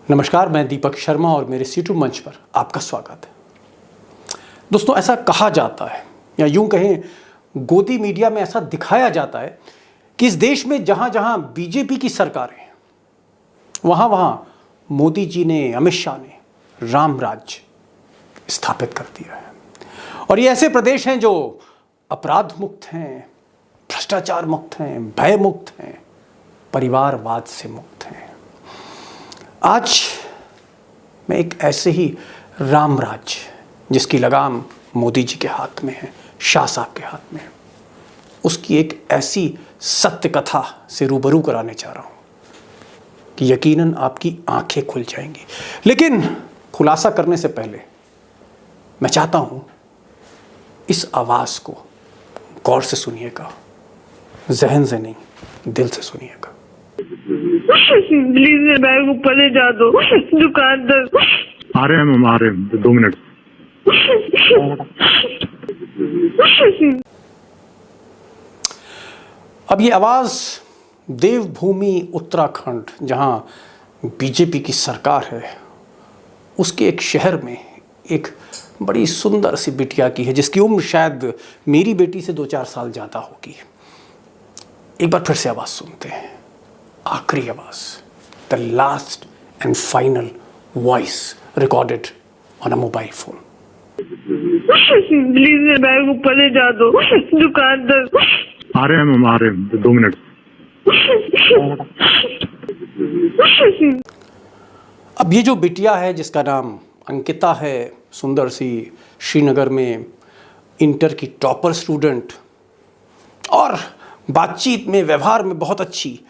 नमस्कार, मैं दीपक शर्मा और मेरे सीटू मंच पर आपका स्वागत है। दोस्तों, ऐसा कहा जाता है या यूं कहें गोदी मीडिया में ऐसा दिखाया जाता है कि इस देश में जहां जहां बीजेपी की सरकारें हैं वहां वहां मोदी जी ने, अमित शाह ने राम राज्य स्थापित कर दिया है। और ये ऐसे प्रदेश हैं जो अपराध मुक्त हैं, भ्रष्टाचार मुक्त हैं, भय मुक्त हैं, परिवारवाद से मुक्त हैं। आज मैं एक ऐसे ही राम राज्य जिसकी लगाम मोदी जी के हाथ में है, शाह साहब के हाथ में है, उसकी एक ऐसी सत्य कथा से रूबरू कराने जा रहा हूं कि यकीनन आपकी आंखें खुल जाएंगी। लेकिन खुलासा करने से पहले मैं चाहता हूं इस आवाज को गौर से सुनिएगा, जहन से नहीं, दिल से सुनिएगा। प्लीज बैग ऊपर ले जा दो दुकानदार। आ रहे हैं 2 मिनट। अब ये आवाज देवभूमि उत्तराखंड, जहां बीजेपी की सरकार है, उसके एक शहर में एक बड़ी सुंदर सी बिटिया की है जिसकी उम्र शायद मेरी बेटी से 2-4 साल ज्यादा होगी। एक बार फिर से आवाज सुनते हैं, आखिरी आवाज, the last and final voice recorded on a mobile phone. Please bag ऊपर ले जा दो दुकानदार। आ रहे हैं 2 मिनट। अब ये जो बिटिया है जिसका नाम अंकिता है, सुंदर सी, श्रीनगर में इंटर की टॉपर स्टूडेंट और बातचीत में, व्यवहार में बहुत अच्छी।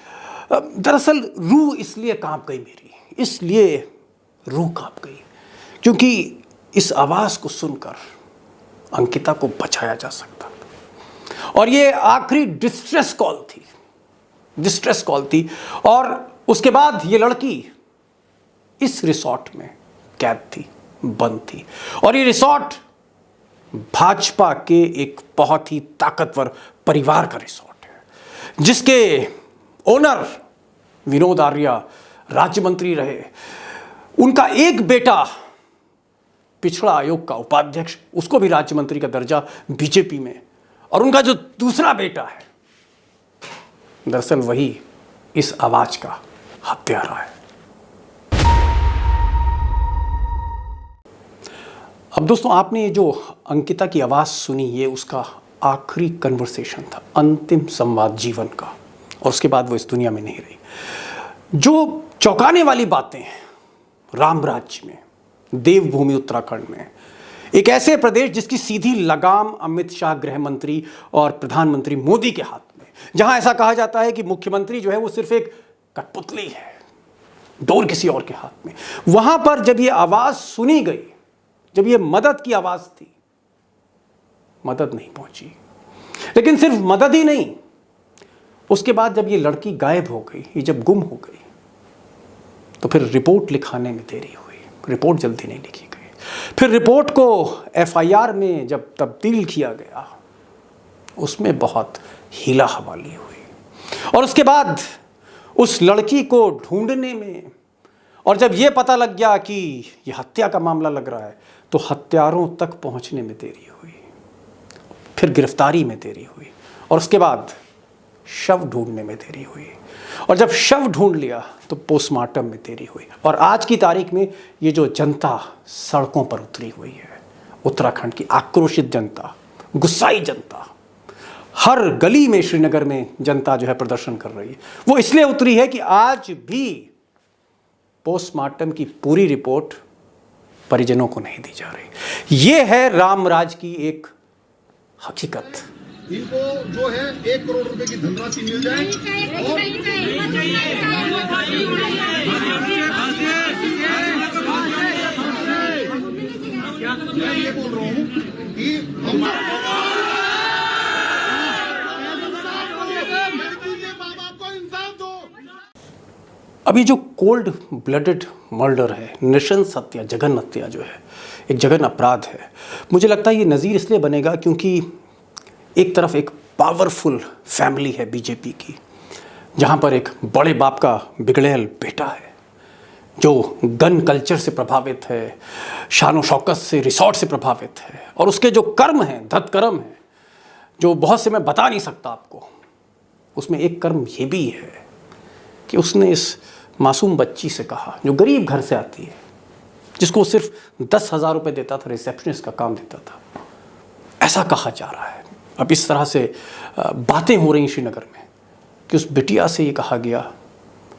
दरअसल रूह इसलिए कांप गई मेरी, इसलिए रूह कांप गई क्योंकि इस आवाज़ को सुनकर अंकिता को बचाया जा सकता था। और ये आखिरी डिस्ट्रेस कॉल थी। और उसके बाद ये लड़की इस रिसॉर्ट में कैद थी, बंद थी। और ये रिसॉर्ट भाजपा के एक बहुत ही ताकतवर परिवार का रिसॉर्ट है जिसके ओनर विनोद आर्या राज्य मंत्री रहे। उनका एक बेटा पिछड़ा आयोग का उपाध्यक्ष, उसको भी राज्य मंत्री का दर्जा बीजेपी में। और उनका जो दूसरा बेटा है दरअसल वही इस आवाज का हत्यारा है। अब दोस्तों, आपने ये जो अंकिता की आवाज सुनी, ये उसका आखिरी कन्वर्सेशन था, अंतिम संवाद जीवन का। और उसके बाद वो इस दुनिया में नहीं रही। जो चौंकाने वाली बातें हैं राम राज्य में, देवभूमि उत्तराखंड में, एक ऐसे प्रदेश जिसकी सीधी लगाम अमित शाह गृह मंत्री और प्रधानमंत्री मोदी के हाथ में, जहां ऐसा कहा जाता है कि मुख्यमंत्री जो है वो सिर्फ एक कठपुतली है, डोर किसी और के हाथ में। वहां पर जब ये आवाज सुनी गई, जब ये मदद की आवाज थी, मदद नहीं पहुंची। लेकिन सिर्फ मदद ही नहीं, उसके बाद जब ये लड़की गायब हो गई, ये जब गुम हो गई, तो फिर रिपोर्ट लिखाने में देरी हुई, रिपोर्ट जल्दी नहीं लिखी गई। फिर रिपोर्ट को एफआईआर में जब तब्दील किया गया, उसमें बहुत हीला हवाली हुई। और उसके बाद उस लड़की को ढूंढने में, और जब ये पता लग गया कि ये हत्या का मामला लग रहा है, तो हत्यारों तक पहुंचने में देरी हुई, फिर गिरफ्तारी में देरी हुई, और उसके बाद शव ढूंढने में देरी हुई। और जब शव ढूंढ लिया तो पोस्टमार्टम में देरी हुई। और आज की तारीख में ये जो जनता सड़कों पर उतरी हुई है, उत्तराखंड की आक्रोशित जनता, गुस्साई जनता, हर गली में श्रीनगर में जनता जो है प्रदर्शन कर रही है, वो इसलिए उतरी है कि आज भी पोस्टमार्टम की पूरी रिपोर्ट परिजनों को नहीं दी जा रही। ये है रामराज की एक हकीकत। इनको जो है 1 करोड़ रुपए की धनराशि मिल जाए। मैं ये बोल रहा हूँ कि अभी जो कोल्ड ब्लडेड मर्डर है, नृशंस हत्या, जघन्य हत्या जो है, एक जघन्य अपराध है, मुझे लगता है ये नज़ीर इसलिए बनेगा क्योंकि एक तरफ एक पावरफुल फैमिली है बीजेपी की, जहाँ पर एक बड़े बाप का बिगड़ैल बेटा है जो गन कल्चर से प्रभावित है, शान शौकत से, रिसॉर्ट से प्रभावित है, और उसके जो कर्म हैं, धत्कर्म हैं, जो बहुत से मैं बता नहीं सकता आपको, उसमें एक कर्म ये भी है कि उसने इस मासूम बच्ची से कहा, जो गरीब घर से आती है, जिसको सिर्फ 10,000 रुपये देता था, रिसेप्शनिस्ट का काम देता था, ऐसा कहा जा रहा है। अब इस तरह से बातें हो रही श्रीनगर में कि उस बिटिया से ये कहा गया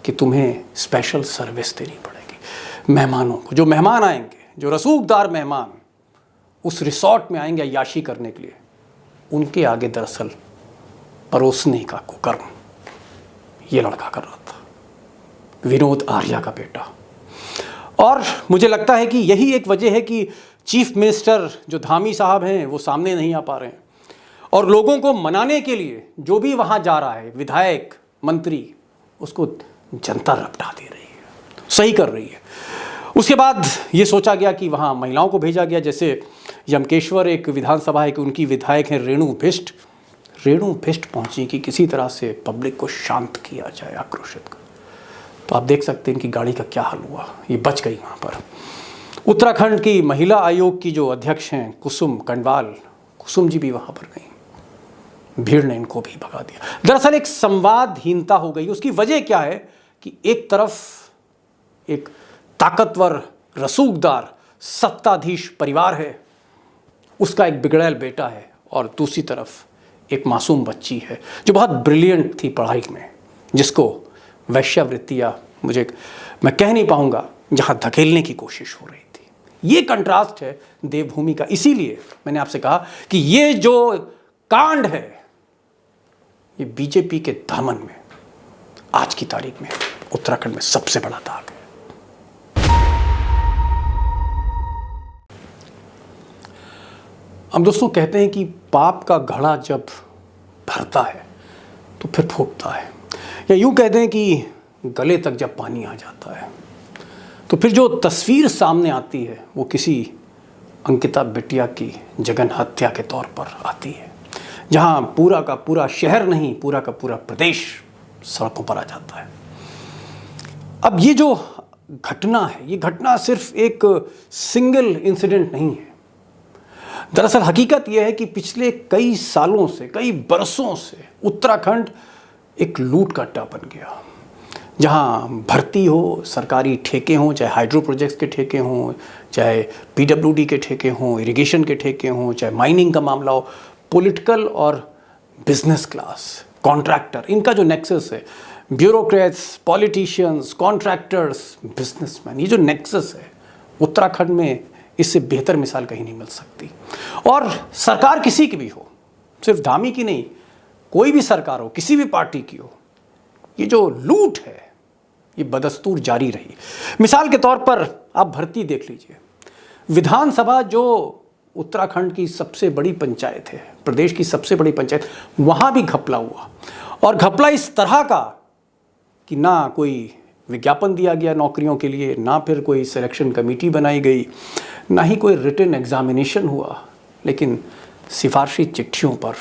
कि तुम्हें स्पेशल सर्विस देनी पड़ेगी मेहमानों को। जो मेहमान आएंगे, जो रसूखदार मेहमान उस रिसॉर्ट में आएंगे याशी करने के लिए, उनके आगे दरअसल परोसने का कुकर्म ये लड़का कर रहा था, विनोद आर्या का बेटा। और मुझे लगता है कि यही एक वजह है कि चीफ मिनिस्टर जो धामी साहब हैं वो सामने नहीं आ पा रहे हैं, और लोगों को मनाने के लिए जो भी वहाँ जा रहा है, विधायक, मंत्री, उसको जनता रपटा दे रही है, सही कर रही है। उसके बाद ये सोचा गया कि वहाँ महिलाओं को भेजा गया, जैसे यमकेश्वर एक विधानसभा है कि उनकी विधायक हैं रेणु भिष्ट। रेणु भिष्ट पहुँची कि किसी तरह से पब्लिक को शांत किया जाए, आक्रोशित कर। तो आप देख सकते हैं इनकी गाड़ी का क्या हाल हुआ, ये बच गई वहाँ पर। उत्तराखंड की महिला आयोग की जो अध्यक्ष हैं कुसुम कंडवाल, कुसुम जी भी वहाँ पर गई, भीड़ ने इनको भी भगा दिया। दरअसल एक संवादहीनता हो गई। उसकी वजह क्या है कि एक तरफ एक ताकतवर, रसूखदार, सत्ताधीश परिवार है, उसका एक बिगड़ैल बेटा है, और दूसरी तरफ एक मासूम बच्ची है जो बहुत ब्रिलियंट थी पढ़ाई में, जिसको वैश्यावृत्ति या मैं कह नहीं पाऊंगा, जहाँ धकेलने की कोशिश हो रही थी। ये कंट्रास्ट है देवभूमि का। इसीलिए मैंने आपसे कहा कि ये जो कांड है, ये बीजेपी के दामन में आज की तारीख में उत्तराखंड में सबसे बड़ा दाग है। हम दोस्तों कहते हैं कि पाप का घड़ा जब भरता है तो फिर फूटता है, या यूं कहते हैं कि गले तक जब पानी आ जाता है तो फिर जो तस्वीर सामने आती है वो किसी अंकिता बिटिया की जघन्य हत्या के तौर पर आती है, जहां पूरा का पूरा शहर नहीं, पूरा का पूरा प्रदेश सड़कों पर आ जाता है। अब ये जो घटना है, ये घटना सिर्फ एक सिंगल इंसिडेंट नहीं है। दरअसल हकीकत यह है कि पिछले कई सालों से, कई बरसों से उत्तराखंड एक लूट का अड्डा बन गया, जहां भर्ती हो, सरकारी ठेके हों, चाहे हाइड्रो प्रोजेक्ट्स के ठेके हों, चाहे पीडब्ल्यूडी के ठेके हों, इरिगेशन के ठेके हों, चाहे माइनिंग का मामला हो, पॉलिटिकल और बिजनेस क्लास, कॉन्ट्रैक्टर, इनका जो नेक्सस है, ब्यूरोक्रेट्स, पॉलिटिशियंस, कॉन्ट्रैक्टर्स, बिजनेसमैन, ये जो नेक्सस है उत्तराखंड में, इससे बेहतर मिसाल कहीं नहीं मिल सकती। और सरकार किसी की भी हो, सिर्फ धामी की नहीं, कोई भी सरकार हो, किसी भी पार्टी की हो, ये जो लूट है ये बदस्तूर जारी रही। मिसाल के तौर पर आप भर्ती देख लीजिए। विधानसभा जो उत्तराखंड की सबसे बड़ी पंचायत है, प्रदेश की सबसे बड़ी पंचायत, वहाँ भी घपला हुआ, और घपला इस तरह का कि ना कोई विज्ञापन दिया गया नौकरियों के लिए, ना फिर कोई सिलेक्शन कमेटी बनाई गई, ना ही कोई रिटन एग्जामिनेशन हुआ, लेकिन सिफारशी चिट्ठियों पर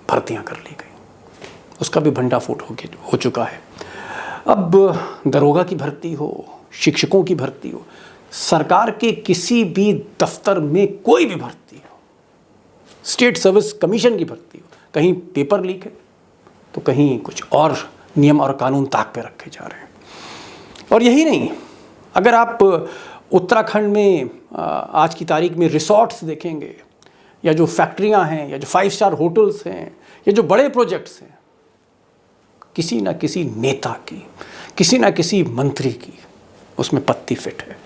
भर्तियां कर ली गई। उसका भी भंडाफोड़ हो चुका है। अब दरोगा की भर्ती हो, शिक्षकों की भर्ती हो, सरकार के किसी भी दफ्तर में कोई भी भर्ती हो, स्टेट सर्विस कमीशन की भर्ती हो, कहीं पेपर लीक है तो कहीं कुछ और नियम और कानून ताक पे रखे जा रहे हैं। और यही नहीं, अगर आप उत्तराखंड में आज की तारीख में रिसॉर्ट्स देखेंगे, या जो फैक्ट्रियां हैं, या जो 5 स्टार होटल्स हैं, या जो बड़े प्रोजेक्ट्स हैं, किसी ना किसी नेता की, किसी ना किसी मंत्री की उसमें पत्ती फिट है,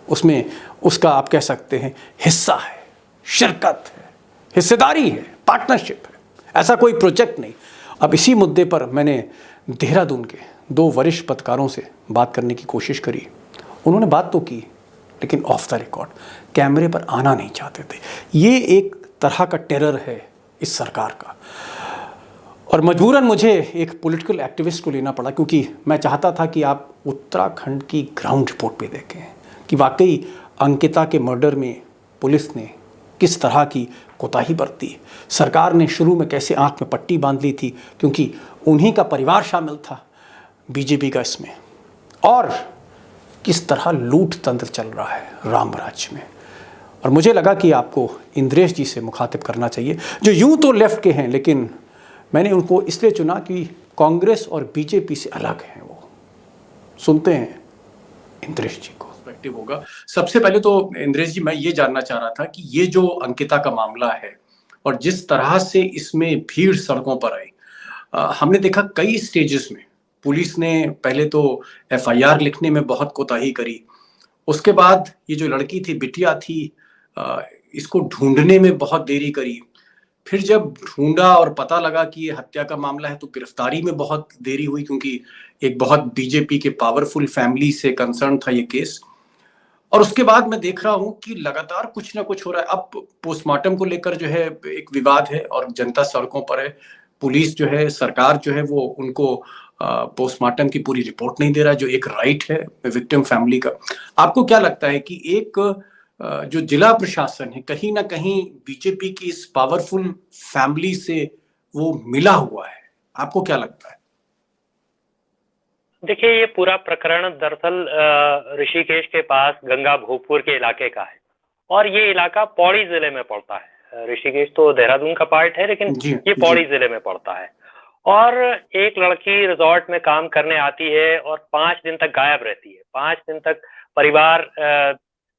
उसमें उसका आप कह सकते हैं हिस्सा है, शिरकत है, हिस्सेदारी है, पार्टनरशिप है। ऐसा कोई प्रोजेक्ट नहीं। अब इसी मुद्दे पर मैंने देहरादून के 2 वरिष्ठ पत्रकारों से बात करने की कोशिश करी। उन्होंने बात तो की, लेकिन ऑफ द रिकॉर्ड कैमरे पर आना नहीं चाहते थे। ये एक तरह का टेरर है इस सरकार का। और मजबूरन मुझे एक पॉलिटिकल एक्टिविस्ट को लेना पड़ा, क्योंकि मैं चाहता था कि आप उत्तराखंड की ग्राउंड रिपोर्ट पे देखें कि वाकई अंकिता के मर्डर में पुलिस ने किस तरह की कोताही बरती। सरकार ने शुरू में कैसे आंख में पट्टी बांध ली थी, क्योंकि उन्हीं का परिवार शामिल था बीजेपी का इसमें। और किस तरह लूट तंत्र चल रहा है राम राज्य में। और मुझे लगा कि आपको इंद्रेश जी से मुखातिब करना चाहिए, जो यूं तो लेफ्ट के हैं, लेकिन मैंने उनको इसलिए चुना कि कांग्रेस और बीजेपी से अलग हैं वो। सुनते हैं इंद्रेश जी को। पर्सपेक्टिव होगा। सबसे पहले तो इंद्रेश जी, मैं ये जानना चाह रहा था कि ये जो अंकिता का मामला है और जिस तरह से इसमें भीड़ सड़कों पर आई, हमने देखा कई स्टेजेस में पुलिस ने पहले तो एफआईआर लिखने में बहुत कोताही करी, उसके बाद ये जो लड़की थी, बिटिया थी, इसको ढूंढने में बहुत देरी करी, फिर जब ढूंढा और पता लगा कि ये हत्या का मामला है तो गिरफ्तारी में बहुत देरी हुई, क्योंकि एक बहुत बीजेपी के पावरफुल फैमिली से कंसर्न था ये केस। और उसके बाद मैं देख रहा हूं कि लगातार कुछ ना कुछ हो रहा है। अब पोस्टमार्टम को लेकर जो है एक विवाद है और जनता सड़कों पर है। पुलिस जो है, सरकार जो है, वो उनको पोस्टमार्टम की पूरी रिपोर्ट नहीं दे रहा, जो एक राइट है विक्टिम फैमिली का। आपको क्या लगता है कि एक जो जिला प्रशासन है कहीं ना कहीं बीजेपी की इस पावरफुल फैमिली से वो मिला हुआ है? आपको क्या लगता है? देखिए, ये पूरा प्रकरण दरअसल ऋषिकेश के पास गंगा भोगपुर के इलाके का है और ये इलाका पौड़ी जिले में पड़ता है। ऋषिकेश तो देहरादून का पार्ट है, लेकिन ये पौड़ी जिले में पड़ता है। और एक लड़की रिजॉर्ट में काम करने आती है और 5 दिन तक गायब रहती है। 5 दिन तक परिवार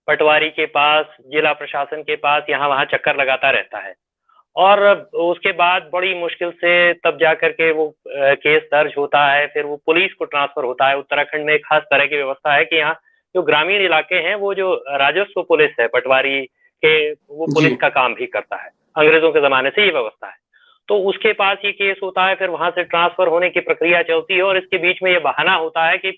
पटवारी के पास, जिला प्रशासन के पास, यहाँ वहाँ चक्कर लगाता रहता है। और उसके बाद बड़ी मुश्किल से तब जाकर के वो केस दर्ज होता है, फिर वो पुलिस को ट्रांसफर होता है। उत्तराखंड में एक खास तरह की व्यवस्था है कि यहाँ जो ग्रामीण इलाके हैं वो जो राजस्व पुलिस है, पटवारी के, वो पुलिस का काम भी करता है। अंग्रेजों के जमाने से ये व्यवस्था है। तो उसके पास ये केस होता है, फिर वहां से ट्रांसफर होने की प्रक्रिया चलती है और इसके बीच में ये बहाना होता है कि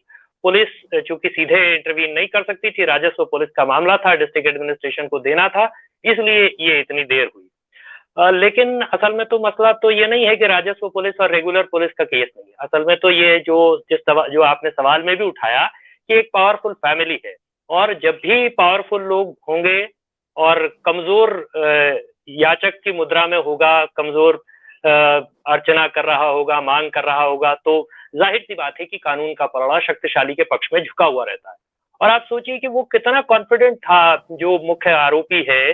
पुलिस चूंकि सीधे इंटरवीन नहीं कर सकती थी, राजस्व पुलिस का मामला था, डिस्ट्रिक्ट एडमिनिस्ट्रेशन को देना था, इसलिए ये इतनी देर हुई। लेकिन असल में तो मसला तो ये नहीं है कि राजस्व पुलिस और रेगुलर पुलिस का केस नहीं है। असल में तो ये जो आपने सवाल में भी उठाया कि एक पावरफुल फैमिली है, और जब भी पावरफुल लोग होंगे और कमजोर याचक की मुद्रा में होगा, कमजोर अर्चना कर रहा होगा, मांग कर रहा होगा, तो जाहिर सी बात है कि कानून का पलड़ा शक्तिशाली के पक्ष में झुका हुआ रहता है। और आप सोचिए कि वो कितना कॉन्फिडेंट था जो मुख्य आरोपी है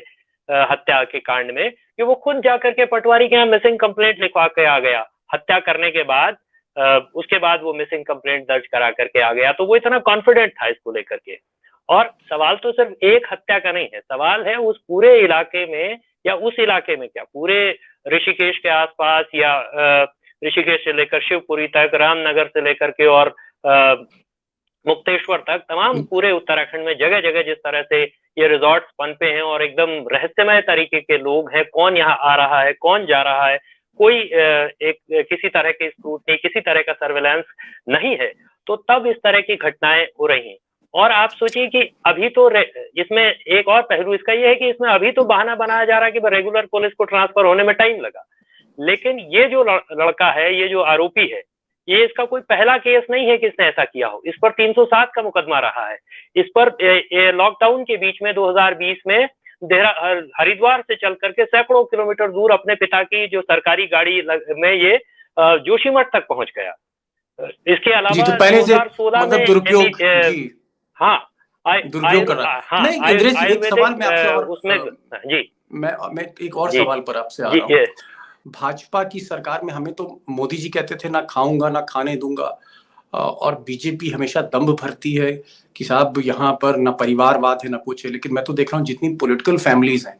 हत्या के कांड में, कि वो खुद जाकर के पटवारी के यहाँ मिसिंग कंप्लेंट लिखवा के आ गया हत्या करने के बाद। उसके बाद वो मिसिंग कंप्लेंट दर्ज करा करके आ गया। तो वो इतना कॉन्फिडेंट था इसको लेकर के। और सवाल तो सिर्फ एक हत्या का नहीं है, सवाल है उस पूरे इलाके में, या उस इलाके में क्या, पूरे ऋषिकेश के आसपास, या ऋषिकेश से लेकर शिवपुरी तक, रामनगर से लेकर के और मुक्तेश्वर तक, तमाम पूरे उत्तराखंड में जगह जगह जिस तरह से ये रिजॉर्ट्स पनपे हैं और एकदम रहस्यमय तरीके के लोग हैं, कौन यहाँ आ रहा है, कौन जा रहा है, कोई किसी तरह की स्क्रूटनी, किसी तरह का सर्वेलेंस नहीं है, तो तब इस तरह की घटनाएं हो रही हैं। और आप सोचिए कि अभी तो इसमें एक और पहलू इसका ये है कि इसमें अभी तो बहाना बनाया जा रहा है कि रेगुलर पुलिस को ट्रांसफर होने में टाइम लगा, लेकिन ये जो लड़का है, ये जो आरोपी है, ये इसका कोई पहला केस नहीं है कि इसने ऐसा किया हो। इस पर 307 का मुकदमा रहा है। इस पर लॉकडाउन के बीच में 2020 में हरिद्वार से चल करके सैकड़ों किलोमीटर दूर अपने पिता की जो सरकारी गाड़ी में ये जोशीमठ तक पहुंच गया। इसके अलावा तो पहले से मतलब दुरुपयोग, हाँ, दुरुपयोग कर रहा है। नहीं इंद्रेश, एक सवाल मैं आपसे और उसमें जी मैं एक और सवाल पर आपसे आ रहा हूँ। भाजपा की सरकार में हमें तो मोदी जी कहते थे ना खाऊंगा ना खाने दूंगा, और बीजेपी हमेशा दम्भ भरती है कि साहब यहाँ पर ना परिवारवाद है ना कुछ है। लेकिन मैं तो देख रहा हूँ जितनी पॉलिटिकल फैमिलीज हैं,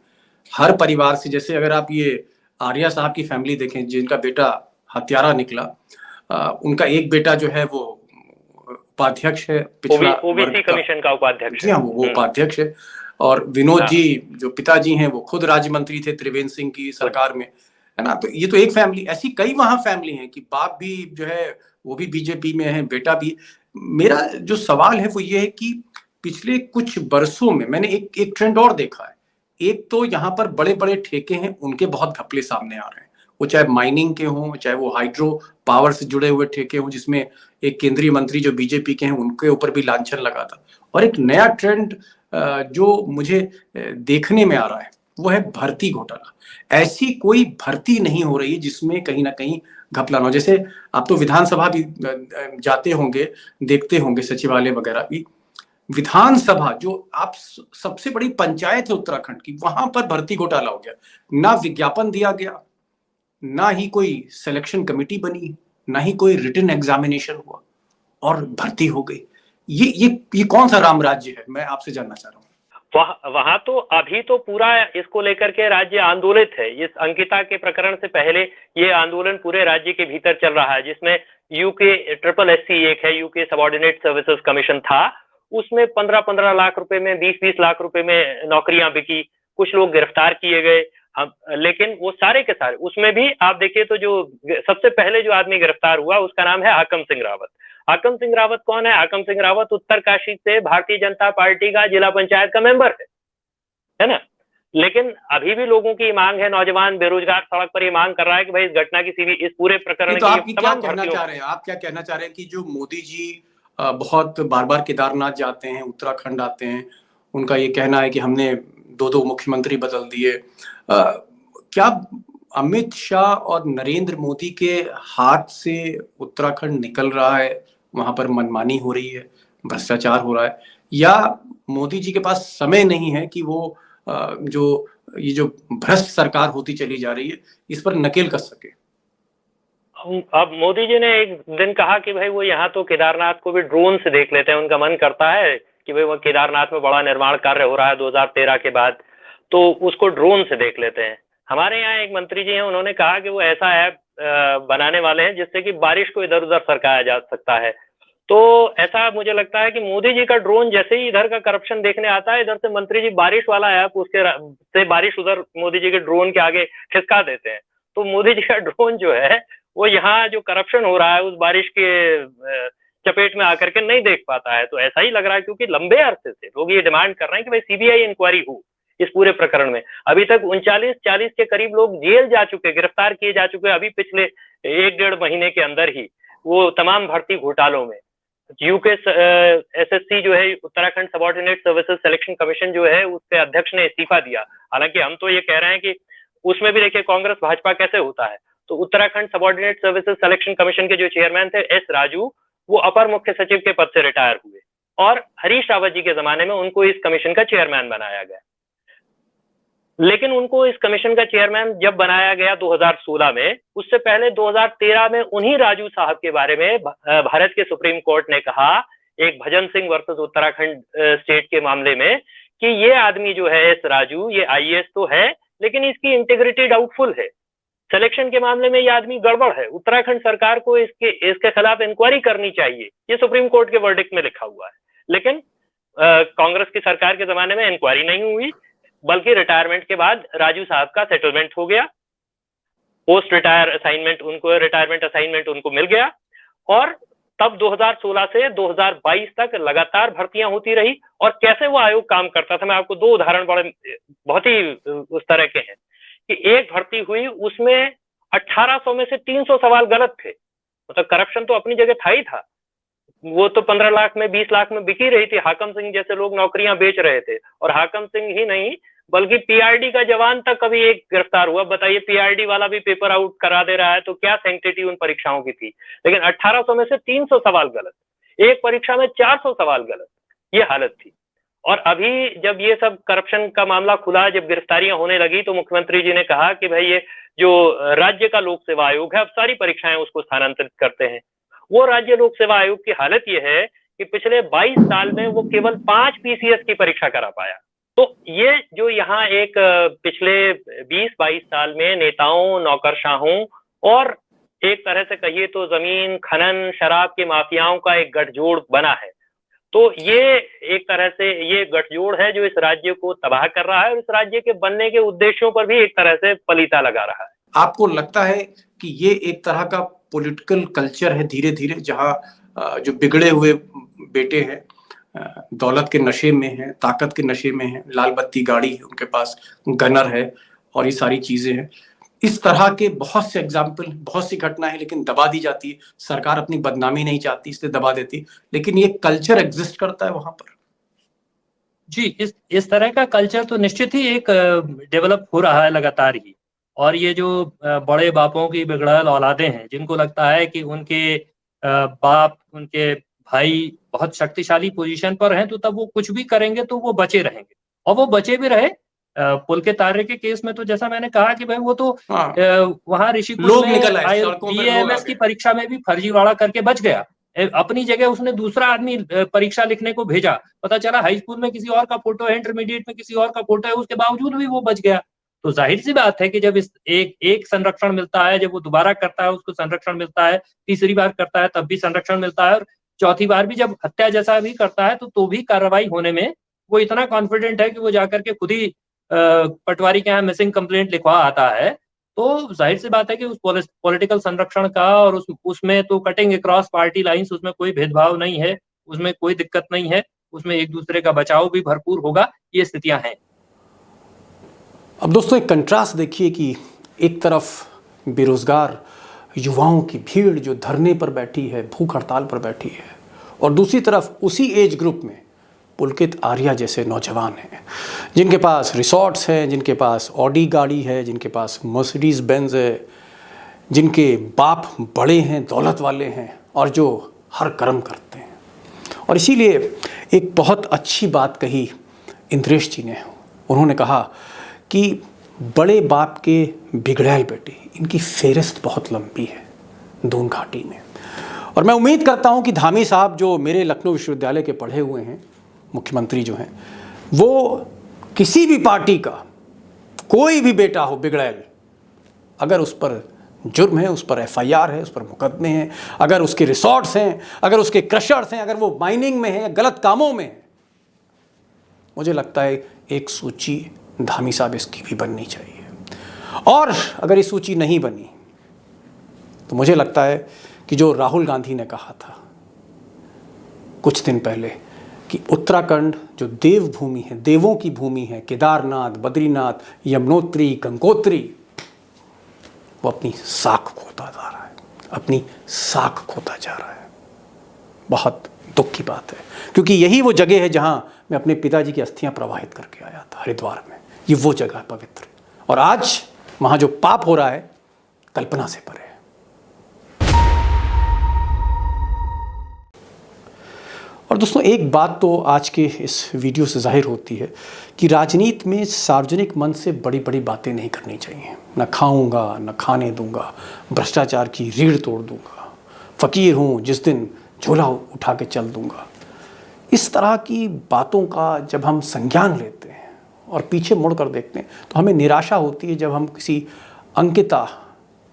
हर परिवार से, जैसे अगर आप ये आर्या साहब की फैमिली देखें जिनका बेटा हत्यारा निकला, उनका एक बेटा जो है वो उपाध्यक्ष है, पिछड़ा ओबीसी कमीशन का उपाध्यक्ष है, वो उपाध्यक्ष है। और विनोद जी जो पिताजी हैं वो खुद राज्य मंत्री थे त्रिवेंद्र सिंह की सरकार में, है ना। तो ये तो एक फैमिली, ऐसी कई वहां फैमिली हैं कि बाप भी जो है वो भी बीजेपी में है, बेटा भी। मेरा जो सवाल है वो ये है कि पिछले कुछ बरसों में मैंने एक ट्रेंड और देखा है। एक तो यहाँ पर बड़े बड़े ठेके हैं, उनके बहुत घपले सामने आ रहे हैं, वो चाहे माइनिंग के हों, चाहे वो हाइड्रो पावर से जुड़े हुए ठेके हों, जिसमें एक केंद्रीय मंत्री जो बीजेपी के हैं उनके ऊपर भी लांछन लगा था। और एक नया ट्रेंड जो मुझे देखने में आ रहा है वो है भर्ती घोटाला। ऐसी कोई भर्ती नहीं हो रही जिसमें कहीं ना कहीं घपला ना हो। जैसे आप तो विधानसभा भी जाते होंगे, देखते होंगे, सचिवालय वगैरह भी, विधानसभा जो आप सबसे बड़ी पंचायत है उत्तराखंड की, वहां पर भर्ती घोटाला हो गया, ना विज्ञापन दिया गया, ना ही कोई सिलेक्शन कमेटी बनी, ना ही कोई रिटन एग्जामिनेशन हुआ और भर्ती हो गई। ये कौन सा राम राज्य है, मैं आपसे जानना चाह रहा हूँ। वहां तो अभी तो पूरा इसको लेकर के राज्य आंदोलित है। इस अंकिता के प्रकरण से पहले ये आंदोलन पूरे राज्य के भीतर चल रहा है, जिसमें यूके SSSC एक है, यूके सबऑर्डिनेट सर्विसेज कमीशन था, उसमें 15-15 लाख रुपए में, 20-20 लाख रुपए में नौकरियां बिकी, कुछ लोग गिरफ्तार किए गए। लेकिन वो सारे के सारे, उसमें भी आप देखिए तो जो सबसे पहले जो आदमी गिरफ्तार हुआ उसका नाम है हाकम सिंह रावत। हाकम सिंह रावत कौन है? हाकम सिंह रावत उत्तरकाशी से भारतीय जनता पार्टी का जिला पंचायत का मेंबर है ना। लेकिन अभी भी लोगों की मांग है, नौजवान बेरोजगार सड़क पर ये मांग कर रहा है कि भाई इस घटना की सीबी, इस पूरे प्रकरण तो आप की क्या कहना चाह रहे हैं? आप क्या कहना चाह रहे हैं कि जो मोदी जी बहुत बार बार केदारनाथ जाते हैं, उत्तराखंड आते हैं, उनका ये कहना है कि हमने 2-2 मुख्यमंत्री बदल दिए, क्या अमित शाह और नरेंद्र मोदी के हाथ से उत्तराखंड निकल रहा है, वहां पर मनमानी हो रही है, भ्रष्टाचार हो रहा है, या मोदी जी के पास समय नहीं है कि वो जो भ्रष्ट सरकार होती चली जा रही है इस पर नकेल कस सके? अब मोदी जी ने एक दिन कहा कि भाई वो यहाँ तो केदारनाथ को भी ड्रोन से देख लेते हैं, उनका मन करता है कि भाई वो केदारनाथ में बड़ा निर्माण कार्य हो रहा है 2013 के बाद, तो उसको ड्रोन से देख लेते हैं। हमारे यहाँ एक मंत्री जी हैं, उन्होंने कहा कि वो ऐसा ऐप बनाने वाले हैं जिससे कि बारिश को इधर उधर सरकाया जा सकता है। तो ऐसा मुझे लगता है कि मोदी जी का ड्रोन जैसे ही इधर का करप्शन देखने आता है, इधर से मंत्री जी बारिश वाला ऐप उसके से बारिश उधर मोदी जी के ड्रोन के आगे खिसका देते हैं। तो मोदी जी का ड्रोन जो है वो यहाँ जो करप्शन हो रहा है उस बारिश के चपेट में आकर के नहीं देख पाता है। तो ऐसा ही लग रहा है, क्योंकि लंबे अरसे से लोग ये डिमांड कर रहे हैं कि भाई सीबीआई इंक्वायरी हो इस पूरे प्रकरण में। अभी तक 39-40 के करीब लोग जेल जा चुके, गिरफ्तार किए जा चुके, अभी पिछले 1-1.5 महीने के अंदर ही, वो तमाम भर्ती घोटालों में। यूके SSC जो है, Uttarakhand subordinate services selection commission जो है, उसके अध्यक्ष ने इस्तीफा दिया। हालांकि हम तो ये कह रहे हैं कि उसमें भी देखिए कांग्रेस भाजपा कैसे होता है। तो Uttarakhand subordinate services selection commission के जो चेयरमैन थे S राजू, वो अपर मुख्य सचिव के पद से रिटायर हुए और हरीश रावत जी के जमाने में उनको इस कमीशन का चेयरमैन बनाया गया। लेकिन उनको इस कमीशन का चेयरमैन जब बनाया गया 2016 में, उससे पहले 2013 में उन्हीं राजू साहब के बारे में भारत के सुप्रीम कोर्ट ने कहा, एक भजन सिंह वर्सेस उत्तराखंड स्टेट के मामले में, कि ये आदमी जो है S राजू, ये IAS तो है लेकिन इसकी इंटीग्रिटी डाउटफुल है, सिलेक्शन के मामले में ये आदमी गड़बड़ है, उत्तराखंड सरकार को इसके खिलाफ इंक्वायरी करनी चाहिए, ये सुप्रीम कोर्ट के वर्डिक्ट में लिखा हुआ है। लेकिन कांग्रेस की सरकार के जमाने में इंक्वायरी नहीं हुई, बल्कि रिटायरमेंट के बाद राजू साहब का सेटलमेंट हो गया, पोस्ट रिटायर असाइनमेंट उनको, रिटायरमेंट असाइनमेंट उनको मिल गया, और तब 2016 से 2022 तक लगातार भर्तियां होती रही। और कैसे वो आयोग काम करता था, मैं आपको 2 उदाहरण बड़े बहुत ही उस तरह के हैं कि एक भर्ती हुई, उसमें 1800 में से 300 सवाल गलत थे। मतलब करप्शन तो अपनी जगह था ही था, वो तो 15 लाख में 20 लाख में बिकी रही थी, हाकम सिंह जैसे लोग नौकरियां बेच रहे थे। और हाकम सिंह ही नहीं बल्कि PRD का जवान तक कभी एक गिरफ्तार हुआ। बताइए, PRD वाला भी पेपर आउट करा दे रहा है, तो क्या सैंक्टिटी उन परीक्षाओं की थी। लेकिन 1800 में से 300 सवाल गलत, एक परीक्षा में 400 सवाल गलत, ये हालत थी। और अभी जब ये सब करप्शन का मामला खुला, जब गिरफ्तारियां होने लगी, तो मुख्यमंत्री जी ने कहा कि भाई ये जो राज्य का लोक सेवा आयोग है, अब सारी परीक्षाएं उसको स्थानांतरित करते हैं। वो राज्य लोक सेवा आयोग की हालत ये है कि पिछले 22 साल में वो केवल 5 PCS की परीक्षा करा पाया। तो ये जो यहाँ एक पिछले 20-22 साल में नेताओं, नौकरशाहों और एक तरह से कहिए तो जमीन खनन, शराब के माफियाओं का एक गठजोड़ बना है। तो ये एक तरह से ये गठजोड़ है जो इस राज्य को तबाह कर रहा है और इस राज्य के बनने के उद्देश्यों पर भी एक तरह से पलीता लगा रहा है। आपको लगता है कि ये एक तरह का पॉलिटिकल कल्चर है धीरे धीरे, जहां जो बिगड़े हुए बेटे हैं, दौलत के नशे में हैं, ताकत के नशे में हैं, लाल बत्ती गाड़ी है उनके पास, गनर है और ये सारी चीजें हैं, इस तरह के बहुत से एग्जाम्पल, बहुत सी घटना है, लेकिन दबा दी जाती है। सरकार अपनी बदनामी नहीं चाहती इसलिए दबा देती, लेकिन ये कल्चर एग्जिस्ट करता है वहां पर। जी, इस तरह का कल्चर तो निश्चित ही एक डेवलप हो रहा है लगातार ही। और ये जो बड़े बापों की बिगड़ैल औलादें हैं, जिनको लगता है कि उनके बाप, उनके भाई बहुत शक्तिशाली पोजीशन पर हैं, तो तब वो कुछ भी करेंगे तो वो बचे रहेंगे, और वो बचे भी रहे। पुलकित आर्य के केस में तो जैसा मैंने कहा कि भाई वो तो वहां ऋषिकुल में BAMS की परीक्षा में भी फर्जीवाड़ा करके बच गया। अपनी जगह उसने दूसरा आदमी परीक्षा लिखने को भेजा, पता चला हाई स्कूल में किसी और का फोटो है, इंटरमीडिएट में किसी और का फोटो है, उसके बावजूद भी वो बच गया। तो जाहिर सी बात है कि जब इस एक संरक्षण मिलता है, जब वो दोबारा करता है उसको संरक्षण मिलता है, तीसरी बार करता है तब भी संरक्षण मिलता है, और चौथी बार भी जब हत्या जैसा भी करता है तो भी कार्रवाई होने में वो इतना कॉन्फिडेंट है कि वो जाकर के खुद ही पटवारी के यहाँ मिसिंग कंप्लेंट लिखवा आता है। तो जाहिर सी बात है कि उस पॉलिटिकल संरक्षण का और उसमें तो कटिंग अक्रॉस पार्टी लाइंस, उसमें कोई भेदभाव नहीं है, उसमें कोई दिक्कत नहीं है, उसमें एक दूसरे का बचाव भी भरपूर होगा, ये स्थितियां हैं। अब दोस्तों एक कंट्रास्ट देखिए कि एक तरफ बेरोजगार युवाओं की भीड़ जो धरने पर बैठी है, भूख हड़ताल पर बैठी है, और दूसरी तरफ उसी एज ग्रुप में पुलकित आर्या जैसे नौजवान हैं जिनके पास रिसॉर्ट्स हैं, जिनके पास ऑडी गाड़ी है, जिनके पास मर्सिडीज बेंज है, जिनके बाप बड़े हैं, दौलत वाले हैं, और जो हर कर्म करते हैं। और इसीलिए एक बहुत अच्छी बात कही इंद्रेश जी ने। उन्होंने कहा कि बड़े बाप के बिगड़ैल बेटे, इनकी फेहरिस्त बहुत लंबी है दून घाटी में। और मैं उम्मीद करता हूं कि धामी साहब जो मेरे लखनऊ विश्वविद्यालय के पढ़े हुए हैं, मुख्यमंत्री जो हैं, वो किसी भी पार्टी का कोई भी बेटा हो बिगड़ैल, अगर उस पर जुर्म है, उस पर FIR है, उस पर मुकदमे हैं, अगर उसके रिसॉर्ट्स हैं, अगर उसके क्रशर्स हैं, अगर वो माइनिंग में है या गलत कामों में है, मुझे लगता है एक सूची धामी साहब इसकी भी बननी चाहिए। और अगर ये सूची नहीं बनी तो मुझे लगता है कि जो राहुल गांधी ने कहा था कुछ दिन पहले कि उत्तराखंड जो देवभूमि है, देवों की भूमि है, केदारनाथ, बद्रीनाथ, यमुनोत्री, गंगोत्री, वो अपनी साख खोता जा रहा है, अपनी साख खोता जा रहा है। बहुत दुख की बात है, क्योंकि यही वो जगह है जहां मैं अपने पिताजी की अस्थियां प्रवाहित करके आया था, हरिद्वार में। ये वो जगह है पवित्र, और आज वहां जो पाप हो रहा है कल्पना से परे है। और दोस्तों एक बात तो आज के इस वीडियो से जाहिर होती है कि राजनीति में सार्वजनिक मंच से बड़ी बड़ी बातें नहीं करनी चाहिए। न खाऊंगा, न खाने दूंगा, भ्रष्टाचार की रीढ़ तोड़ दूंगा, फकीर हूँ जिस दिन झोला उठा के चल दूंगा। इस तरह की बातों का जब हम संज्ञान लेते हैं और पीछे मुड़ कर देखते हैं तो हमें निराशा होती है जब हम किसी अंकिता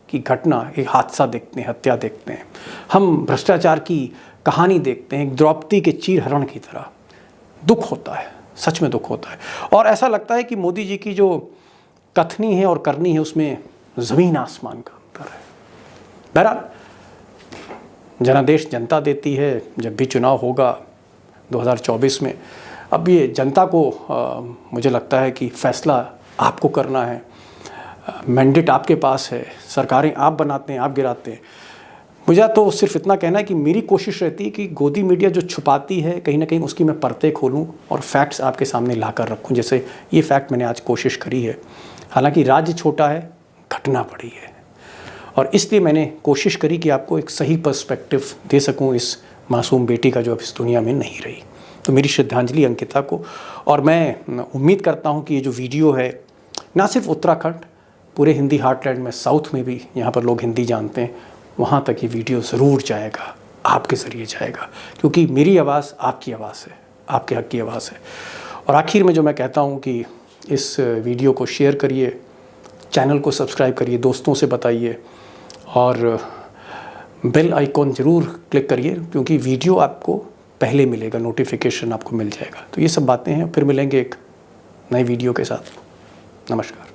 की घटना, एक हादसा देखते हैं, हत्या देखते हैं, हम भ्रष्टाचार की कहानी देखते हैं, द्रौपदी के चीरहरण की तरह। दुख होता है, सच में दुख होता है, और ऐसा लगता है कि मोदी जी की जो कथनी है और करनी है उसमें ज़मीन आसमान का अंतर है। बहरहाल जनादेश जनता देती है, जब भी चुनाव होगा 2024 में, अब ये जनता को मुझे लगता है कि फैसला आपको करना है, मैंडेट आपके पास है, सरकारें आप बनाते हैं, आप गिराते हैं। मुझे तो सिर्फ इतना कहना है कि मेरी कोशिश रहती है कि गोदी मीडिया जो छुपाती है कहीं ना कहीं उसकी मैं परतें खोलूं और फैक्ट्स आपके सामने ला कर रखूँ। जैसे ये फैक्ट मैंने आज कोशिश करी है, हालांकि राज्य छोटा है, घटना बड़ी है, और इसलिए मैंने कोशिश करी कि आपको एक सही पर्सपेक्टिव दे सकूँ इस मासूम बेटी का जो अब इस दुनिया में नहीं रही। तो मेरी श्रद्धांजलि अंकिता को, और मैं उम्मीद करता हूँ कि ये जो वीडियो है ना सिर्फ उत्तराखंड, पूरे हिंदी हार्टलैंड में, साउथ में भी यहाँ पर लोग हिंदी जानते हैं, वहाँ तक ये वीडियो ज़रूर जाएगा, आपके ज़रिए जाएगा, क्योंकि मेरी आवाज़ आपकी आवाज़ है, आपके हक़ की आवाज़ है। और आखिर में जो मैं कहता हूँ कि इस वीडियो को शेयर करिए, चैनल को सब्सक्राइब करिए, दोस्तों से बताइए, और बेल आइकॉन ज़रूर क्लिक करिए, क्योंकि वीडियो आपको पहले मिलेगा, नोटिफिकेशन आपको मिल जाएगा। तो ये सब बातें हैं, फिर मिलेंगे एक नई वीडियो के साथ। नमस्कार।